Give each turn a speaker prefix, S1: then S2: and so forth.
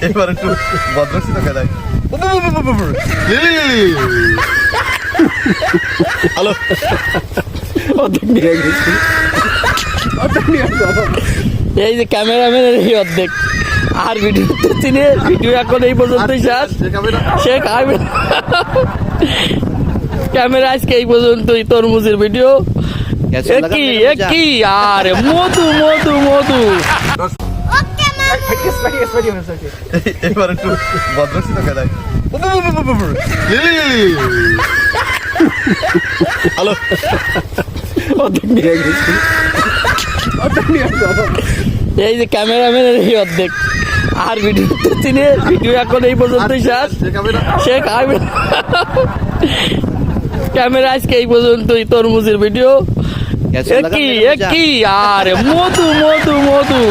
S1: এবার একটু ভদ্রসিত খেলায়। হ্যালো,
S2: এই যে ক্যামেরাম্যানের এই অর্ধেক আর ভিডিও চিনে ভিডিও এখন এই পর্যন্তই শেষ। সে খাবে ক্যামেরা আজকে এই পর্যন্তই। তরমুজের ভিডিও কি আর মধু মধু মধু।
S1: এবার একটু ভদ্রসিত খেলায়। হ্যালো,
S2: এই যে ক্যামেরাম্যানের এই অর্ধেক আর ভিডিও চিনে ভিডিও এখন এই পর্যন্তই শেষ। সে খাবে ক্যামেরা আজকে এই পর্যন্তই। তরমুজের ভিডিও কি আর মধু মধু মধু।